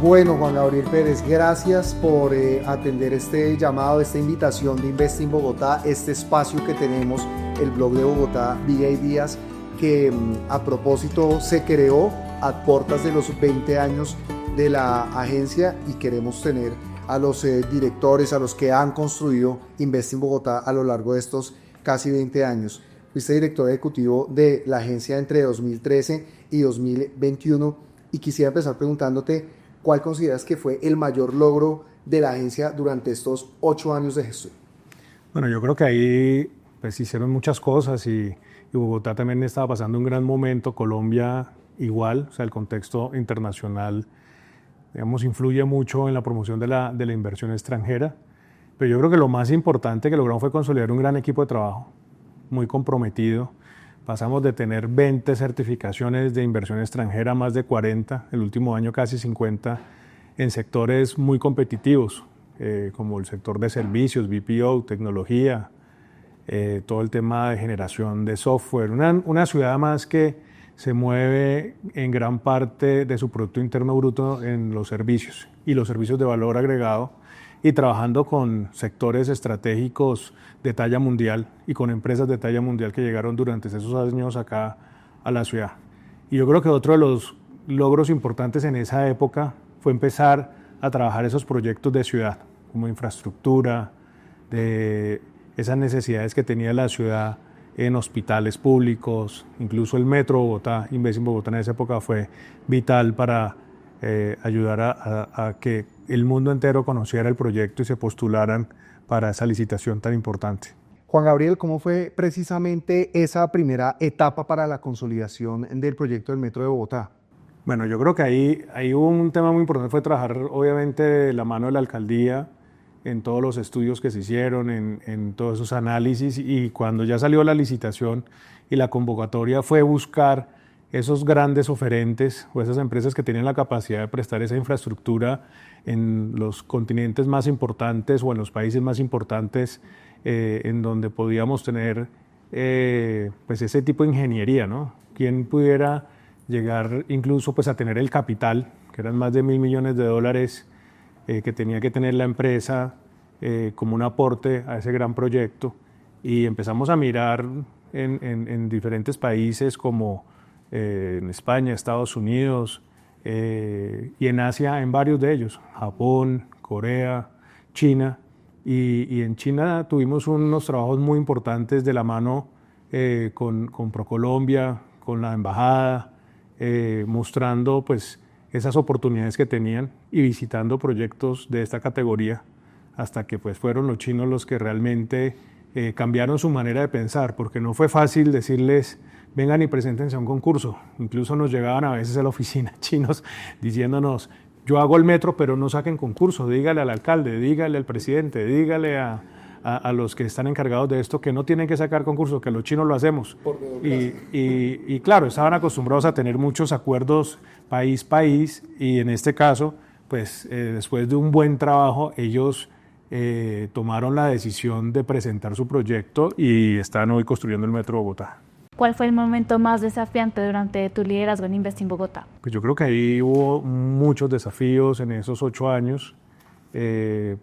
Bueno, Juan Gabriel Pérez, gracias por atender este llamado, esta invitación de Investing Bogotá, este espacio que tenemos, el blog de Bogotá, Big Ideas, que a propósito se creó a puertas de los 20 años de la agencia y queremos tener a los directores, a los que han construido Investing Bogotá a lo largo de estos casi 20 años. Fuiste director ejecutivo de la agencia entre 2013 y 2021 y quisiera empezar preguntándote ¿cuál consideras que fue el mayor logro de la agencia durante estos 8 años de gestión? Bueno, yo creo que ahí pues, hicieron muchas cosas y Bogotá también estaba pasando un gran momento, Colombia igual, o sea, el contexto internacional, digamos, influye mucho en la promoción de la inversión extranjera, pero yo creo que lo más importante que logramos fue consolidar un gran equipo de trabajo, muy comprometido. Pasamos de tener 20 certificaciones de inversión extranjera a más de 40, el último año casi 50, en sectores muy competitivos, como el sector de servicios, BPO, tecnología, todo el tema de generación de software. Una ciudad más que se mueve en gran parte de su Producto Interno Bruto en los servicios y los servicios de valor agregado, y trabajando con sectores estratégicos de talla mundial y con empresas de talla mundial que llegaron durante esos años acá a la ciudad. Y yo creo que otro de los logros importantes en esa época fue empezar a trabajar esos proyectos de ciudad, como infraestructura, de esas necesidades que tenía la ciudad en hospitales públicos, incluso el Metro Bogotá, Investing Bogotá en esa época fue vital para ayudar a que el mundo entero conociera el proyecto y se postularan para esa licitación tan importante. Juan Gabriel, ¿cómo fue precisamente esa primera etapa para la consolidación del proyecto del Metro de Bogotá? Bueno, yo creo que ahí hubo un tema muy importante, fue trabajar obviamente de la mano de la alcaldía en todos los estudios que se hicieron, en todos esos análisis, y cuando ya salió la licitación y la convocatoria fue buscar esos grandes oferentes o esas empresas que tienen la capacidad de prestar esa infraestructura en los continentes más importantes o en los países más importantes, en donde podíamos tener pues ese tipo de ingeniería, ¿no? Quien pudiera llegar incluso pues a tener el capital, que eran más de $1.000 millones que tenía que tener la empresa como un aporte a ese gran proyecto, y empezamos a mirar en diferentes países como en España, Estados Unidos y en Asia, en varios de ellos, Japón, Corea, China, y en China tuvimos unos trabajos muy importantes de la mano con ProColombia, con la embajada, mostrando pues esas oportunidades que tenían y visitando proyectos de esta categoría, hasta que pues fueron los chinos los que realmente cambiaron su manera de pensar, porque no fue fácil decirles vengan y preséntense a un concurso. Incluso nos llegaban a veces a la oficina chinos diciéndonos, yo hago el metro, pero no saquen concurso, dígale al alcalde, dígale al presidente, dígale a los que están encargados de esto que no tienen que sacar concurso, que los chinos lo hacemos. Y claro, estaban acostumbrados a tener muchos acuerdos país, y en este caso, pues después de un buen trabajo, ellos tomaron la decisión de presentar su proyecto y están hoy construyendo el Metro Bogotá. ¿Cuál fue el momento más desafiante durante tu liderazgo en Investing Bogotá? Pues yo creo que ahí hubo muchos desafíos en esos 8 años.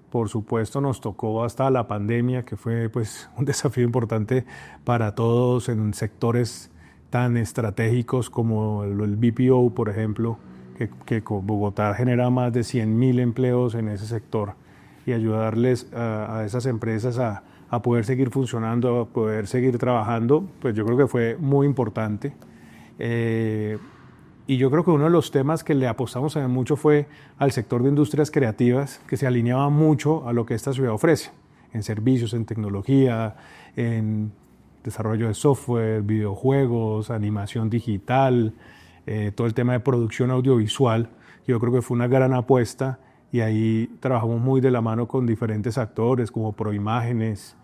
Por supuesto nos tocó hasta la pandemia, que fue pues un desafío importante para todos en sectores tan estratégicos como el BPO, por ejemplo, que Bogotá genera más de 100.000 empleos en ese sector, y ayudarles a esas empresas a poder seguir funcionando, a poder seguir trabajando, pues yo creo que fue muy importante. Y yo creo que uno de los temas que le apostamos también mucho fue al sector de industrias creativas, que se alineaba mucho a lo que esta ciudad ofrece, en servicios, en tecnología, en desarrollo de software, videojuegos, animación digital, todo el tema de producción audiovisual. Yo creo que fue una gran apuesta, y ahí trabajamos muy de la mano con diferentes actores como Proimágenes,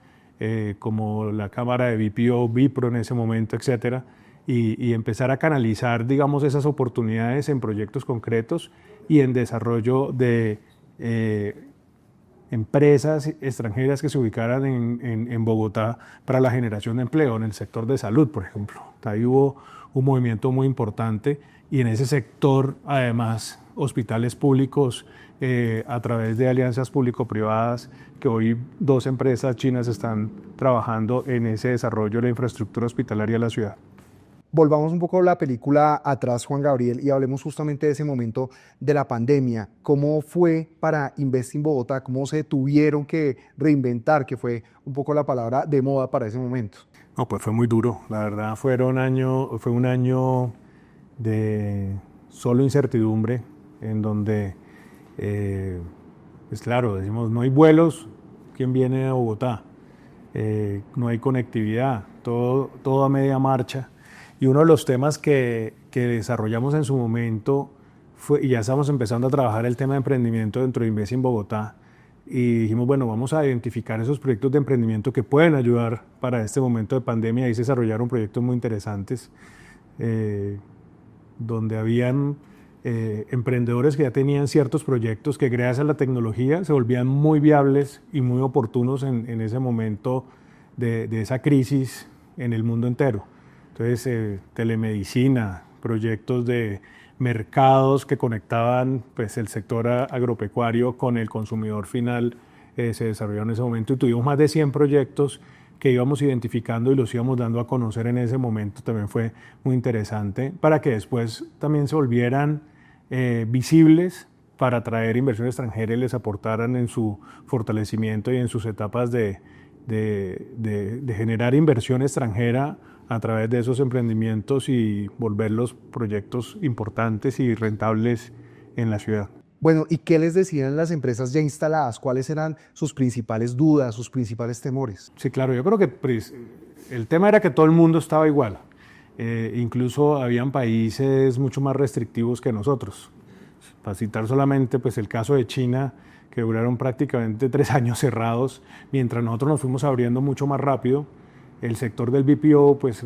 como la Cámara de BPO, Bipro en ese momento, etcétera, y empezar a canalizar, digamos, esas oportunidades en proyectos concretos y en desarrollo de empresas extranjeras que se ubicaran en Bogotá para la generación de empleo, en el sector de salud, por ejemplo. Ahí hubo un movimiento muy importante, y en ese sector, además, hospitales públicos a través de alianzas público-privadas, que hoy 2 empresas chinas están trabajando en ese desarrollo de la infraestructura hospitalaria de la ciudad. Volvamos un poco la película atrás, Juan Gabriel, y hablemos justamente de ese momento de la pandemia. ¿Cómo fue para Investing Bogotá? ¿Cómo se tuvieron que reinventar, que fue un poco la palabra de moda para ese momento? No, pues fue muy duro. La verdad fue un año de solo incertidumbre, en donde, pues claro, decimos, no hay vuelos, ¿quién viene a Bogotá? No hay conectividad, todo a media marcha. Y uno de los temas que desarrollamos en su momento fue, y ya estamos empezando a trabajar el tema de emprendimiento dentro de Investing Bogotá, y dijimos, bueno, vamos a identificar esos proyectos de emprendimiento que pueden ayudar para este momento de pandemia. Ahí se desarrollaron proyectos muy interesantes, donde habían emprendedores que ya tenían ciertos proyectos que gracias a la tecnología se volvían muy viables y muy oportunos en ese momento de esa crisis en el mundo entero. Entonces, telemedicina, proyectos de mercados que conectaban pues, el sector agropecuario con el consumidor final, se desarrollaron en ese momento, y tuvimos más de 100 proyectos que íbamos identificando y los íbamos dando a conocer en ese momento. También fue muy interesante para que después también se volvieran visibles para atraer inversión extranjera y les aportaran en su fortalecimiento y en sus etapas de generar inversión extranjera a través de esos emprendimientos y volverlos proyectos importantes y rentables en la ciudad. Bueno, ¿y qué les decían las empresas ya instaladas? ¿Cuáles eran sus principales dudas, sus principales temores? Sí, claro, yo creo que pues, el tema era que todo el mundo estaba igual. Incluso habían países mucho más restrictivos que nosotros. Para citar solamente pues, el caso de China, que duraron prácticamente 3 años cerrados, mientras nosotros nos fuimos abriendo mucho más rápido. El sector del BPO, pues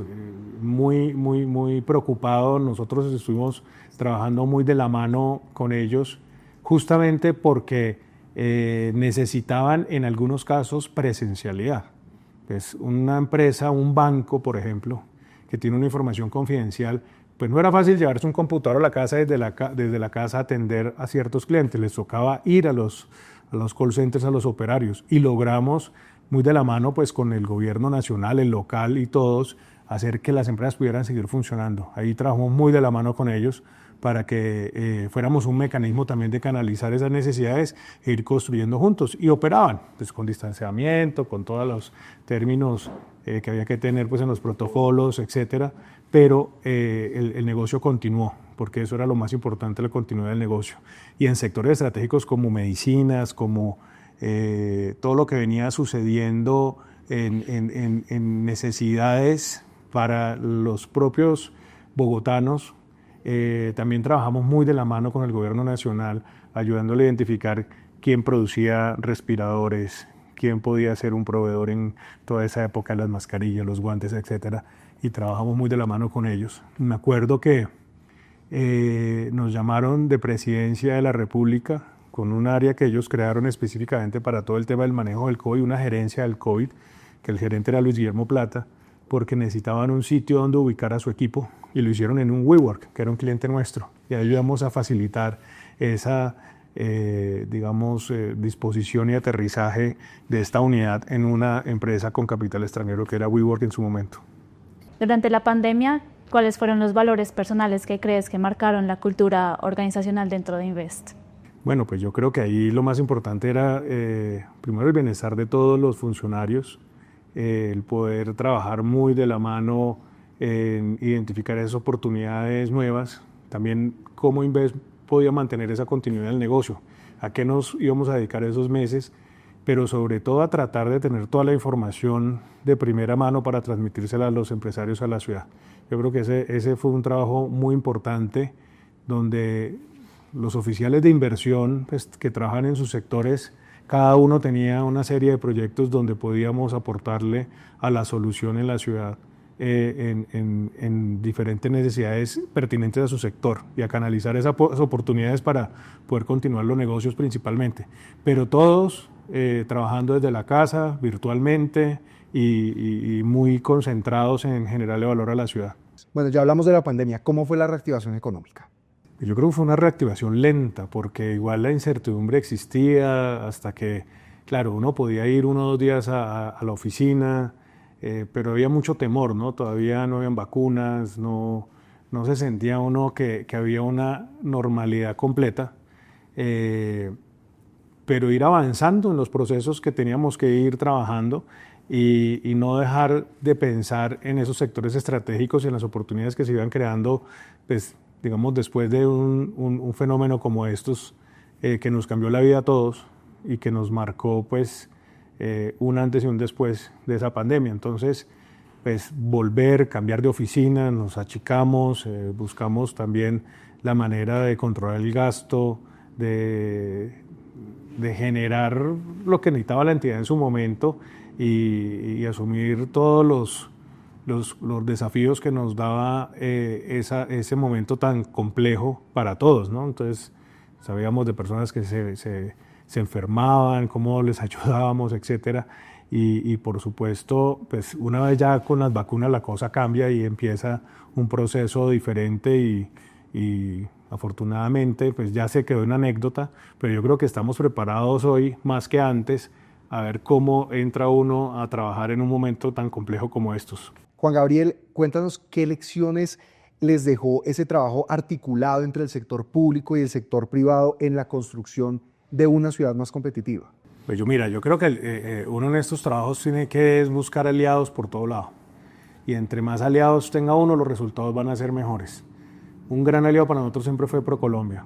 muy preocupado. Nosotros estuvimos trabajando muy de la mano con ellos, justamente porque necesitaban en algunos casos presencialidad. Pues una empresa, un banco, por ejemplo, que tiene una información confidencial, pues no era fácil llevarse un computador a la casa desde la casa a atender a ciertos clientes. Les tocaba ir a los call centers, a los operarios, y logramos muy de la mano pues con el gobierno nacional, el local y todos, hacer que las empresas pudieran seguir funcionando. Ahí trabajamos muy de la mano con ellos para que fuéramos un mecanismo también de canalizar esas necesidades e ir construyendo juntos. Y operaban pues con distanciamiento, con todos los términos que había que tener pues en los protocolos, etcétera, pero el negocio continuó, porque eso era lo más importante, la continuidad del negocio. Y en sectores estratégicos como medicinas, como todo lo que venía sucediendo en necesidades para los propios bogotanos, también trabajamos muy de la mano con el gobierno nacional, ayudándole a identificar quién producía respiradores, quién podía ser un proveedor en toda esa época, las mascarillas, los guantes, etcétera, y trabajamos muy de la mano con ellos. Me acuerdo que nos llamaron de Presidencia de la República con un área que ellos crearon específicamente para todo el tema del manejo del COVID, una gerencia del COVID, que el gerente era Luis Guillermo Plata, porque necesitaban un sitio donde ubicar a su equipo, y lo hicieron en un WeWork, que era un cliente nuestro, y ayudamos a facilitar esa disposición y aterrizaje de esta unidad en una empresa con capital extranjero que era WeWork en su momento. Durante la pandemia, ¿cuáles fueron los valores personales que crees que marcaron la cultura organizacional dentro de Invest? Bueno, pues yo creo que ahí lo más importante era primero el bienestar de todos los funcionarios, el poder trabajar muy de la mano en identificar esas oportunidades nuevas, también cómo Invest podía mantener esa continuidad del negocio, a qué nos íbamos a dedicar esos meses, pero sobre todo a tratar de tener toda la información de primera mano para transmitírsela a los empresarios, a la ciudad. Yo creo que ese fue un trabajo muy importante, donde los oficiales de inversión pues, que trabajan en sus sectores, cada uno tenía una serie de proyectos donde podíamos aportarle a la solución en la ciudad en diferentes necesidades pertinentes a su sector, y a canalizar esas oportunidades para poder continuar los negocios principalmente. Pero todos trabajando desde la casa, virtualmente, y muy concentrados en generarle valor a la ciudad. Bueno, ya hablamos de la pandemia. ¿Cómo fue la reactivación económica? Yo creo que fue una reactivación lenta, porque igual la incertidumbre existía hasta que, claro, uno podía ir 1 o 2 días a la oficina, pero había mucho temor, ¿no? Todavía no habían vacunas, no se sentía uno que había una normalidad completa, pero ir avanzando en los procesos que teníamos que ir trabajando y no dejar de pensar en esos sectores estratégicos y en las oportunidades que se iban creando, pues, digamos, después de un fenómeno como estos, que nos cambió la vida a todos y que nos marcó, pues, un antes y un después de esa pandemia. Entonces, pues, cambiar de oficina, nos achicamos, buscamos también la manera de controlar el gasto, de generar lo que necesitaba la entidad en su momento y asumir todos los desafíos que nos daba ese momento tan complejo para todos, ¿no? Entonces, sabíamos de personas que se enfermaban, cómo les ayudábamos, etcétera. Y por supuesto, pues una vez ya con las vacunas la cosa cambia y empieza un proceso diferente y afortunadamente pues ya se quedó en anécdota, pero yo creo que estamos preparados hoy más que antes a ver cómo entra uno a trabajar en un momento tan complejo como estos. Juan Gabriel, cuéntanos qué lecciones les dejó ese trabajo articulado entre el sector público y el sector privado en la construcción de una ciudad más competitiva. Pues yo creo que uno en estos trabajos tiene que buscar aliados por todo lado. Y entre más aliados tenga uno, los resultados van a ser mejores. Un gran aliado para nosotros siempre fue ProColombia.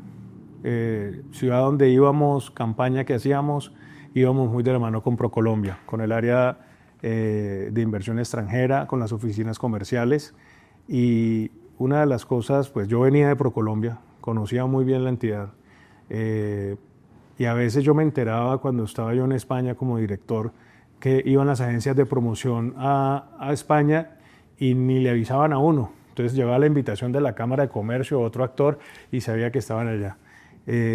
Ciudad donde íbamos, campaña que hacíamos, íbamos muy de la mano con ProColombia, con el área de inversión extranjera, con las oficinas comerciales. Y una de las cosas, pues yo venía de ProColombia, conocía muy bien la entidad. Y a veces yo me enteraba cuando estaba yo en España como director que iban las agencias de promoción a España y ni le avisaban a uno. Entonces llegaba la invitación de la Cámara de Comercio o otro actor y sabía que estaban allá.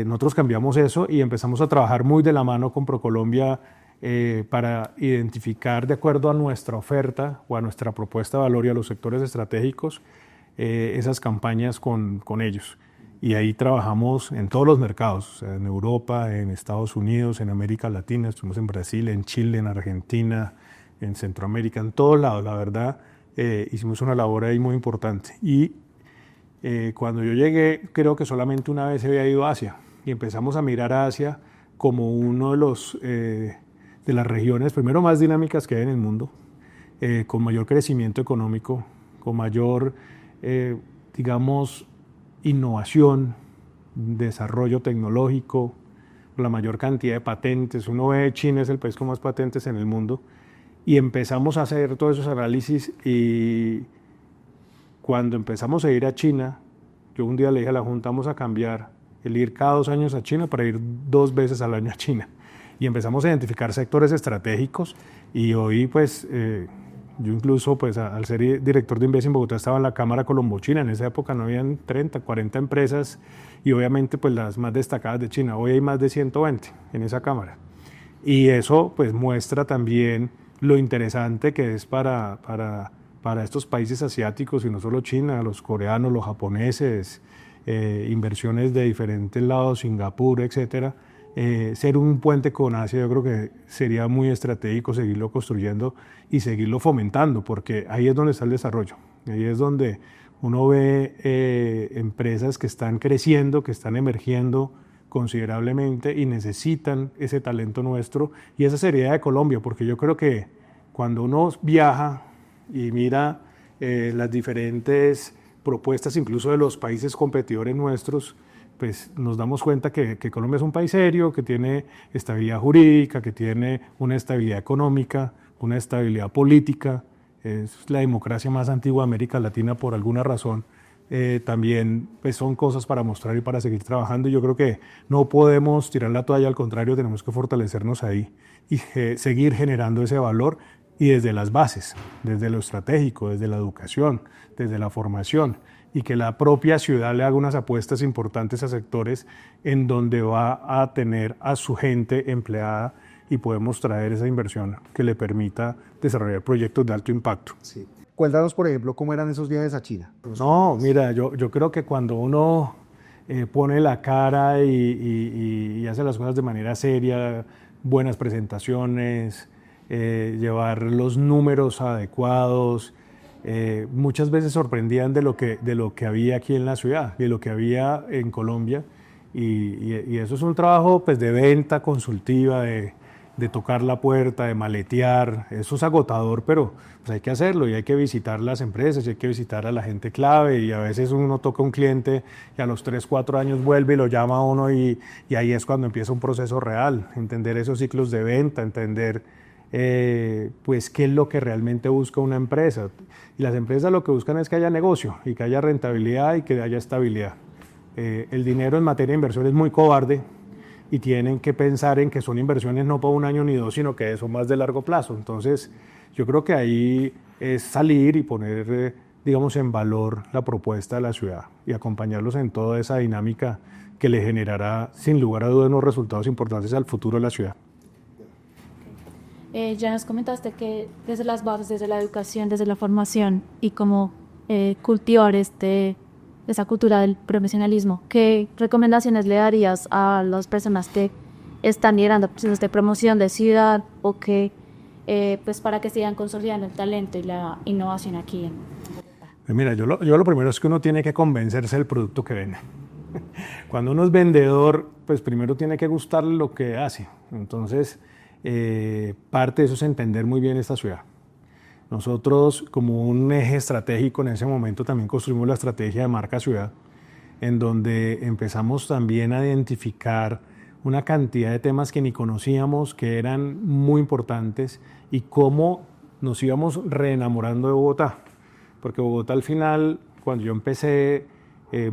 Nosotros cambiamos eso y empezamos a trabajar muy de la mano con ProColombia para identificar de acuerdo a nuestra oferta o a nuestra propuesta de valor y a los sectores estratégicos esas campañas con ellos. Y ahí trabajamos en todos los mercados, o sea, en Europa, en Estados Unidos, en América Latina, estuvimos en Brasil, en Chile, en Argentina, en Centroamérica, en todos lados, la verdad, hicimos una labor ahí muy importante. Y cuando yo llegué, creo que solamente una vez se había ido a Asia, y empezamos a mirar a Asia como uno de las regiones, primero, más dinámicas que hay en el mundo, con mayor crecimiento económico, con mayor, digamos, innovación, desarrollo tecnológico, la mayor cantidad de patentes. Uno ve China es el país con más patentes en el mundo y empezamos a hacer todos esos análisis y cuando empezamos a ir a China, yo un día le dije a la Junta, vamos a cambiar el ir cada 2 años a China para ir 2 veces al año a China y empezamos a identificar sectores estratégicos y hoy pues yo incluso, pues, al ser director de Inves en Bogotá, estaba en la Cámara Colombo-China. En esa época no habían 30, 40 empresas y obviamente pues las más destacadas de China. Hoy hay más de 120 en esa Cámara. Y eso pues muestra también lo interesante que es para estos países asiáticos y no solo China, los coreanos, los japoneses, inversiones de diferentes lados, Singapur, etcétera. Ser un puente con Asia, yo creo que sería muy estratégico seguirlo construyendo y seguirlo fomentando, porque ahí es donde está el desarrollo, ahí es donde uno ve empresas que están creciendo, que están emergiendo considerablemente y necesitan ese talento nuestro y esa seriedad de Colombia, porque yo creo que cuando uno viaja y mira las diferentes propuestas, incluso de los países competidores nuestros, pues nos damos cuenta que Colombia es un país serio, que tiene estabilidad jurídica, que tiene una estabilidad económica, una estabilidad política, es la democracia más antigua de América Latina por alguna razón. También pues son cosas para mostrar y para seguir trabajando y yo creo que no podemos tirar la toalla, al contrario, tenemos que fortalecernos ahí y seguir generando ese valor y desde las bases, desde lo estratégico, desde la educación, desde la formación, y que la propia ciudad le haga unas apuestas importantes a sectores en donde va a tener a su gente empleada y podemos traer esa inversión que le permita desarrollar proyectos de alto impacto. Sí. Cuéntanos, por ejemplo, cómo eran esos viajes a China. No, mira, yo creo que cuando uno pone la cara y hace las cosas de manera seria, buenas presentaciones, llevar los números adecuados. Muchas veces sorprendían de lo que había aquí en la ciudad, de lo que había en Colombia, y eso es un trabajo pues, de venta consultiva, de tocar la puerta, de maletear. Eso es agotador, pero pues hay que hacerlo y hay que visitar las empresas y hay que visitar a la gente clave, y a veces uno toca un cliente y a los 3, 4 años vuelve y lo llama a uno, y ahí es cuando empieza un proceso real, entender esos ciclos de venta, entender pues qué es lo que realmente busca una empresa. Y las empresas lo que buscan es que haya negocio y que haya rentabilidad y que haya estabilidad. El dinero en materia de inversión es muy cobarde, y tienen que pensar en que son inversiones no para 1 año ni 2, sino que son más de largo plazo. Entonces, yo creo que ahí es salir y poner, digamos, en valor la propuesta de la ciudad y acompañarlos en toda esa dinámica que le generará, sin lugar a dudas, unos resultados importantes al futuro de la ciudad. Ya nos comentaste que desde las bases, desde la educación, desde la formación y cómo cultivar esa cultura del profesionalismo, ¿qué recomendaciones le darías a las personas que están liderando procesos de promoción de ciudad o que pues para que sigan consolidando el talento y la innovación aquí en Bogotá? Mira, yo lo primero es que uno tiene que convencerse del producto que vende. Cuando uno es vendedor, pues primero tiene que gustarle lo que hace. Entonces, parte de eso es entender muy bien esta ciudad. Nosotros, como un eje estratégico en ese momento, también construimos la estrategia de marca ciudad, en donde empezamos también a identificar una cantidad de temas que ni conocíamos, que eran muy importantes, y cómo nos íbamos reenamorando de Bogotá. Porque Bogotá al final, cuando yo empecé,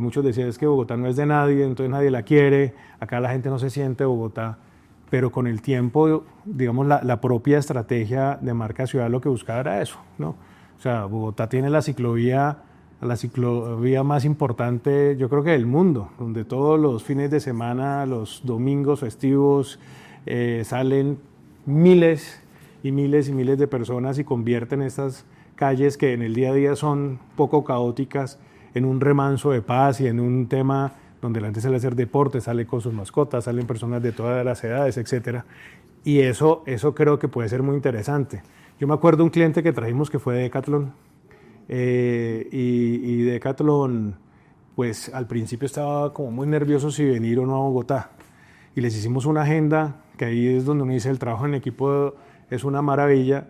muchos decían es que Bogotá no es de nadie, entonces nadie la quiere, acá la gente no se siente Bogotá. Pero con el tiempo, digamos, la propia estrategia de marca ciudad lo que buscaba era eso, ¿no? O sea, Bogotá tiene la ciclovía más importante, yo creo que del mundo, donde todos los fines de semana, los domingos festivos, salen miles y miles y miles de personas y convierten estas calles que en el día a día son poco caóticas en un remanso de paz y en un tema donde la gente sale a hacer deporte, sale con sus mascotas, salen personas de todas las edades, etc. Y eso creo que puede ser muy interesante. Yo me acuerdo de un cliente que trajimos que fue de Decathlon, y Decathlon, pues al principio estaba como muy nervioso si venir o no a Bogotá. Y les hicimos una agenda, que ahí es donde uno dice el trabajo en equipo es una maravilla.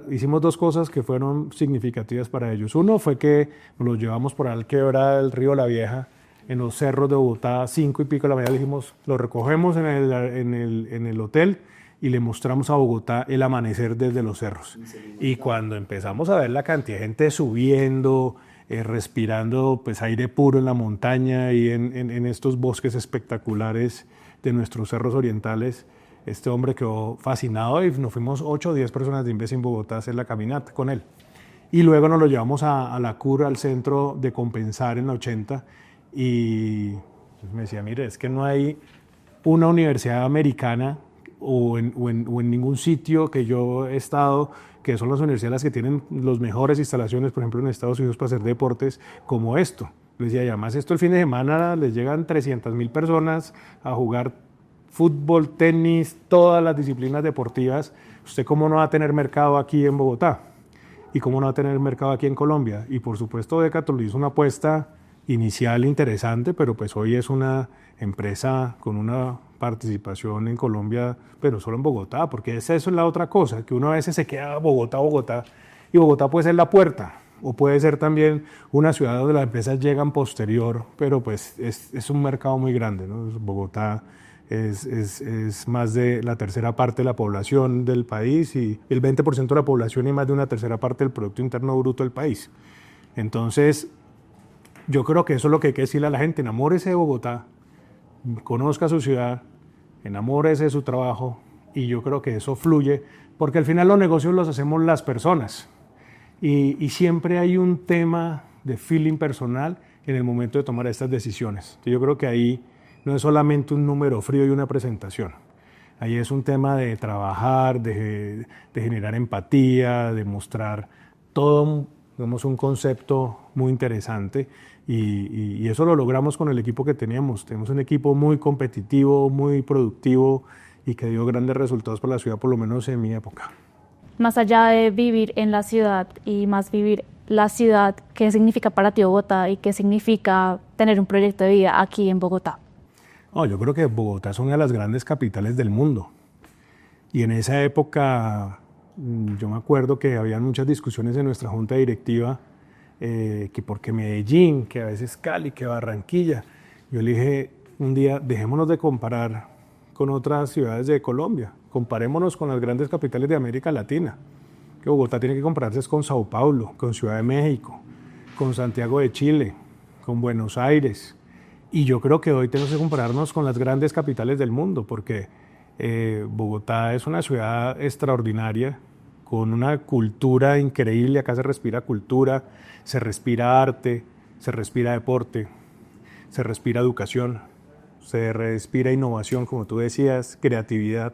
Hicimos 2 cosas que fueron significativas para ellos. Uno fue que nos los llevamos por la quebrada del río La Vieja, en los cerros de Bogotá, 5 y pico de la mañana, dijimos, lo recogemos en el hotel y le mostramos a Bogotá el amanecer desde los cerros. Y cuando empezamos a ver la cantidad de gente subiendo, respirando pues, aire puro en la montaña y en estos bosques espectaculares de nuestros cerros orientales, este hombre quedó fascinado y nos fuimos 8 o 10 personas de Inves en Bogotá a hacer la caminata con él. Y luego nos lo llevamos a la CUR, al centro de Compensar en la 80, y me decía, mire, es que no hay una universidad americana o en ningún sitio que yo he estado, que son las universidades las que tienen las mejores instalaciones, por ejemplo en Estados Unidos para hacer deportes como esto. Le decía, y además esto el fin de semana les llegan 300.000 personas a jugar fútbol, tenis, todas las disciplinas deportivas. ¿Usted cómo no va a tener mercado aquí en Bogotá? ¿Y cómo no va a tener mercado aquí en Colombia? Y por supuesto Decathlon hizo una apuesta inicial interesante, pero pues hoy es una empresa con una participación en Colombia, pero solo en Bogotá, porque eso es la otra cosa, que uno a veces se queda Bogotá, y Bogotá puede ser la puerta, o puede ser también una ciudad donde las empresas llegan posterior, pero pues es un mercado muy grande, ¿no? Bogotá es más de la tercera parte de la población del país, y el 20% de la población y más de una tercera parte del Producto Interno Bruto del país. Entonces, yo creo que eso es lo que hay que decirle a la gente: enamórese de Bogotá, conozca su ciudad, enamórese de su trabajo, y yo creo que eso fluye, porque al final los negocios los hacemos las personas, y siempre hay un tema de feeling personal en el momento de tomar estas decisiones. Yo creo que ahí no es solamente un número frío y una presentación, ahí es un tema de trabajar, de generar empatía, de mostrar todo digamos, un concepto muy interesante, y eso lo logramos con el equipo que teníamos. Tenemos un equipo muy competitivo, muy productivo y que dio grandes resultados para la ciudad, por lo menos en mi época. Más allá de vivir en la ciudad y más vivir la ciudad, ¿qué significa para ti Bogotá y qué significa tener un proyecto de vida aquí en Bogotá? Oh, yo creo que Bogotá es una de las grandes capitales del mundo. Y en esa época, yo me acuerdo que había muchas discusiones en nuestra junta directiva, que porque Medellín, que a veces Cali, que Barranquilla. Yo le dije un día, dejémonos de comparar con otras ciudades de Colombia, comparémonos con las grandes capitales de América Latina. Que Bogotá tiene que compararse con Sao Paulo, con Ciudad de México, con Santiago de Chile, con Buenos Aires. Y yo creo que hoy tenemos que compararnos con las grandes capitales del mundo, porque Bogotá es una ciudad extraordinaria, con una cultura increíble. Acá se respira cultura, se respira arte, se respira deporte, se respira educación, se respira innovación, como tú decías, creatividad.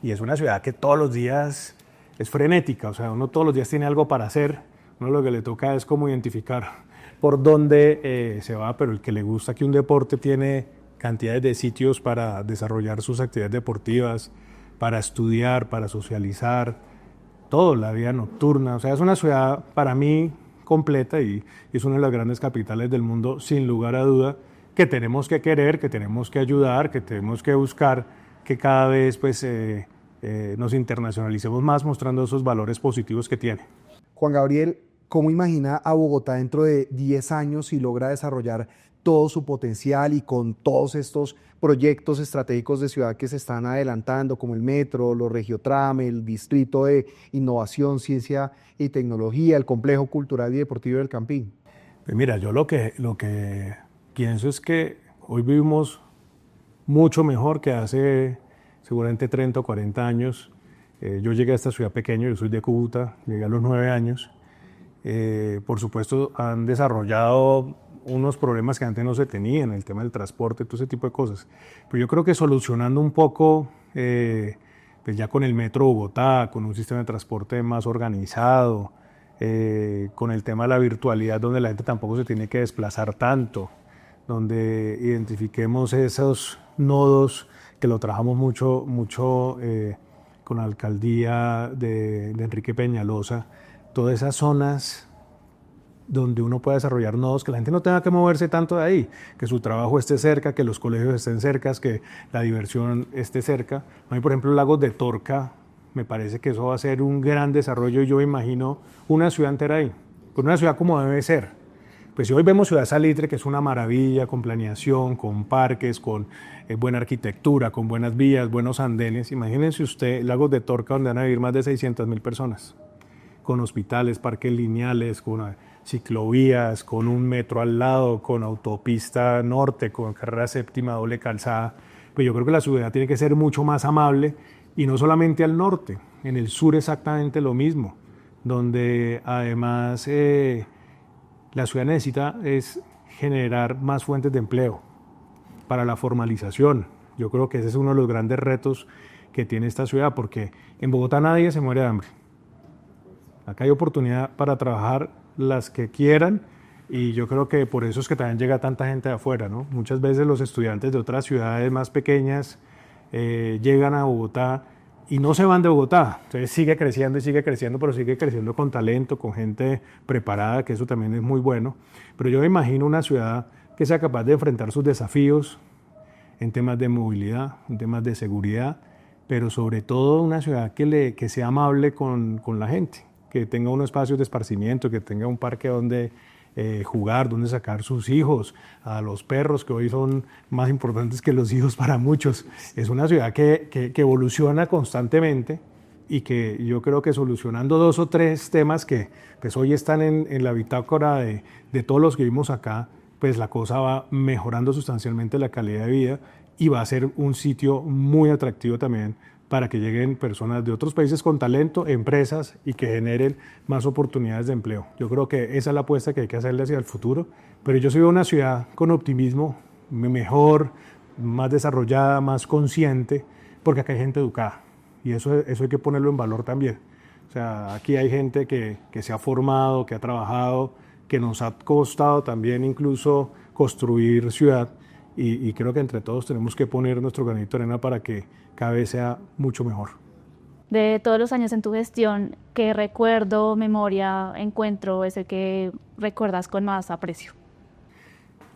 Y es una ciudad que todos los días es frenética, o sea, uno todos los días tiene algo para hacer. Uno lo que le toca es como identificar por dónde se va, pero el que le gusta que un deporte tiene cantidades de sitios para desarrollar sus actividades deportivas, para estudiar, para socializar, todo, la vida nocturna. O sea, es una ciudad para mí completa y es una de las grandes capitales del mundo, sin lugar a duda, que tenemos que querer, que tenemos que ayudar, que tenemos que buscar que cada vez pues, nos internacionalicemos más, mostrando esos valores positivos que tiene. Juan Gabriel, ¿cómo imagina a Bogotá dentro de 10 años si logra desarrollar todo su potencial y con todos estos proyectos estratégicos de ciudad que se están adelantando, como el metro, los Regiotram, el distrito de innovación, ciencia y tecnología, el complejo cultural y deportivo del Campín? Pues mira, yo lo que pienso es que hoy vivimos mucho mejor que hace seguramente 30 o 40 años. Yo llegué a esta ciudad pequeña, yo soy de Cúcuta, llegué a los 9 años. Por supuesto, han desarrollado unos problemas que antes no se tenían, el tema del transporte, todo ese tipo de cosas. Pero yo creo que solucionando un poco, pues ya con el Metro Bogotá, con un sistema de transporte más organizado, con el tema de la virtualidad, donde la gente tampoco se tiene que desplazar tanto, donde identifiquemos esos nodos que lo trabajamos mucho con la alcaldía de Enrique Peñalosa, todas esas zonas donde uno pueda desarrollar nodos, que la gente no tenga que moverse tanto de ahí, que su trabajo esté cerca, que los colegios estén cerca, que la diversión esté cerca. A mí, por ejemplo, Lagos de Torca, me parece que eso va a ser un gran desarrollo y yo me imagino una ciudad entera ahí, con una ciudad como debe ser. Pues si hoy vemos Ciudad Salitre, que es una maravilla, con planeación, con parques, con buena arquitectura, con buenas vías, buenos andenes, imagínense usted Lagos de Torca, donde van a vivir más de 600.000 personas, con hospitales, parques lineales, con ciclovías, con un metro al lado, con autopista norte, con carrera séptima, doble calzada. Pues yo creo que la ciudad tiene que ser mucho más amable y no solamente al norte, en el sur exactamente lo mismo, donde además la ciudad necesita es generar más fuentes de empleo para la formalización. Yo creo que ese es uno de los grandes retos que tiene esta ciudad, porque en Bogotá nadie se muere de hambre. Acá hay oportunidad para trabajar las que quieran y yo creo que por eso es que también llega tanta gente de afuera, ¿no? Muchas veces los estudiantes de otras ciudades más pequeñas llegan a Bogotá y no se van de Bogotá. Entonces sigue creciendo, pero sigue creciendo con talento, con gente preparada, que eso también es muy bueno. Pero yo me imagino una ciudad que sea capaz de enfrentar sus desafíos en temas de movilidad, en temas de seguridad, pero sobre todo una ciudad que sea amable con la gente, que tenga unos espacios de esparcimiento, que tenga un parque donde jugar, donde sacar sus hijos, a los perros que hoy son más importantes que los hijos para muchos. Es una ciudad que evoluciona constantemente y que yo creo que solucionando 2 o 3 temas que pues hoy están en la bitácora de todos los que vivimos acá, pues la cosa va mejorando sustancialmente la calidad de vida y va a ser un sitio muy atractivo también para que lleguen personas de otros países con talento, empresas y que generen más oportunidades de empleo. Yo creo que esa es la apuesta que hay que hacerle hacia el futuro, pero yo soy de una ciudad con optimismo, mejor, más desarrollada, más consciente, porque acá hay gente educada y eso hay que ponerlo en valor también. O sea, aquí hay gente que se ha formado, que ha trabajado, que nos ha costado también incluso construir ciudad y creo que entre todos tenemos que poner nuestro granito de arena para que cada vez sea mucho mejor. De todos los años en tu gestión, ¿qué recuerdo, memoria, encuentro es el que recuerdas con más aprecio?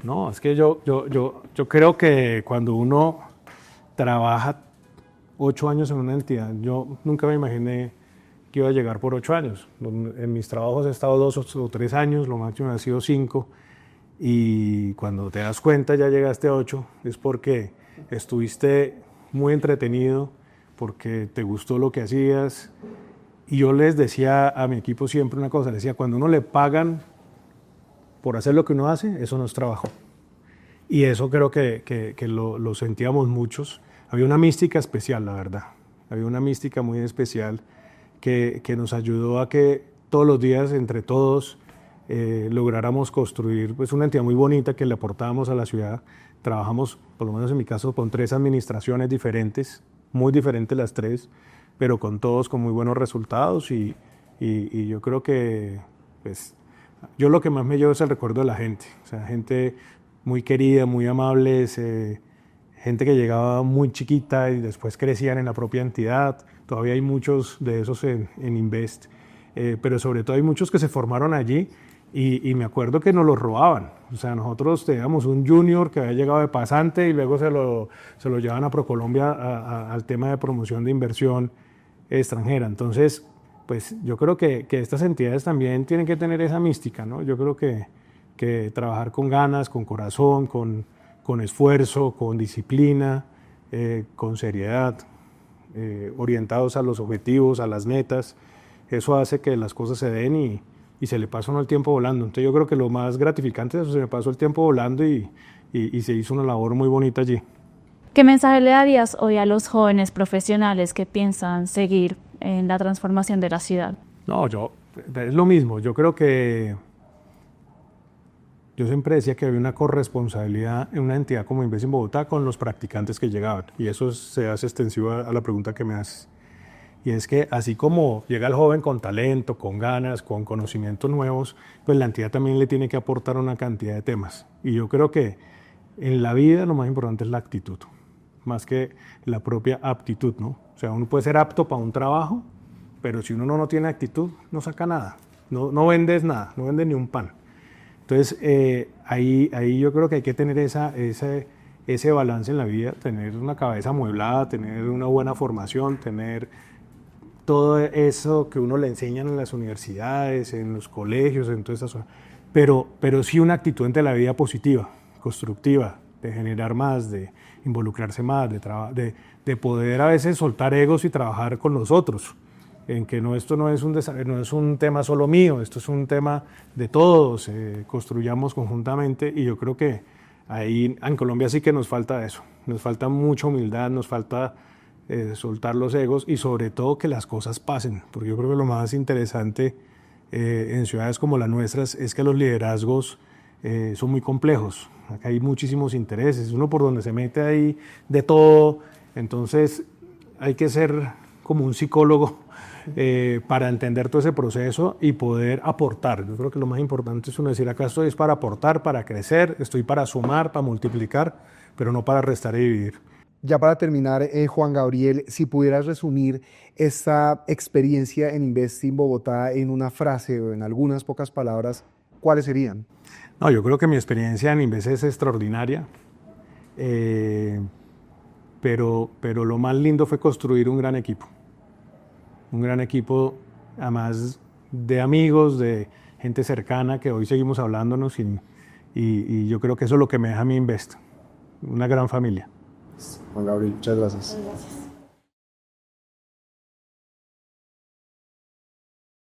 No, es que yo creo que cuando uno trabaja 8 años en una entidad, yo nunca me imaginé que iba a llegar por 8 años. En mis trabajos he estado 2 o 3 años, lo máximo ha sido 5, y cuando te das cuenta ya llegaste a 8, es porque estuviste muy entretenido, porque te gustó lo que hacías. Y yo les decía a mi equipo siempre una cosa, les decía, cuando uno le pagan por hacer lo que uno hace, eso no es trabajo. Y eso creo que lo sentíamos muchos. Había una mística especial, la verdad. Había una mística muy especial que nos ayudó a que todos los días, entre todos, lográramos construir pues, una entidad muy bonita que le aportábamos a la ciudad. Trabajamos, por lo menos en mi caso, con 3 administraciones diferentes, muy diferentes las 3, pero con todos con muy buenos resultados y yo creo que pues, yo lo que más me llevo es el recuerdo de la gente, o sea, gente muy querida, muy amable, gente que llegaba muy chiquita y después crecían en la propia entidad. Todavía hay muchos de esos en Invest, pero sobre todo hay muchos que se formaron allí y me acuerdo que nos los robaban. O sea, nosotros teníamos un junior que había llegado de pasante y luego se lo llevaban a ProColombia al tema de promoción de inversión extranjera. Entonces, pues yo creo que estas entidades también tienen que tener esa mística, ¿no? Yo creo que trabajar con ganas, con corazón, con esfuerzo, con disciplina, con seriedad, orientados a los objetivos, a las metas, eso hace que las cosas se den y se le pasa uno el tiempo volando. Entonces yo creo que lo más gratificante es eso, se me pasó el tiempo volando y se hizo una labor muy bonita allí. ¿Qué mensaje le darías hoy a los jóvenes profesionales que piensan seguir en la transformación de la ciudad? No, es lo mismo. Yo creo que yo siempre decía que había una corresponsabilidad en una entidad como Invest in Bogotá con los practicantes que llegaban. Y eso se hace extensivo a la pregunta que me haces. Y es que así como llega el joven con talento, con ganas, con conocimientos nuevos, pues la entidad también le tiene que aportar una cantidad de temas. Y yo creo que en la vida lo más importante es la actitud, más que la propia aptitud, ¿no? O sea, uno puede ser apto para un trabajo, pero si uno no tiene actitud, no saca nada, no vendes nada, no vendes ni un pan. Entonces, ahí yo creo que hay que tener ese balance en la vida, tener una cabeza amueblada, tener una buena formación, tener todo eso que uno le enseñan en las universidades, en los colegios, en todas esas cosas, pero sí una actitud ante la vida positiva, constructiva, de generar más, de involucrarse más, de poder a veces soltar egos y trabajar con los otros, en que esto no es un tema solo mío, esto es un tema de todos, construyamos conjuntamente, y yo creo que ahí en Colombia sí que nos falta eso, nos falta mucha humildad, nos falta soltar los egos y sobre todo que las cosas pasen, porque yo creo que lo más interesante en ciudades como las nuestras es que los liderazgos son muy complejos, acá hay muchísimos intereses, uno por donde se mete ahí de todo, entonces hay que ser como un psicólogo para entender todo ese proceso y poder aportar. Yo creo que lo más importante es uno decir, acá estoy es para aportar, para crecer, estoy para sumar, para multiplicar, pero no para restar y dividir. Ya para terminar, Juan Gabriel, si pudieras resumir esta experiencia en Invest in Bogotá en una frase o en algunas pocas palabras, ¿cuáles serían? No, yo creo que mi experiencia en Invest es extraordinaria, pero lo más lindo fue construir un gran equipo además de amigos, de gente cercana que hoy seguimos hablándonos y yo creo que eso es lo que me deja a mí Invest, una gran familia. Juan Gabriel, muchas gracias. Gracias.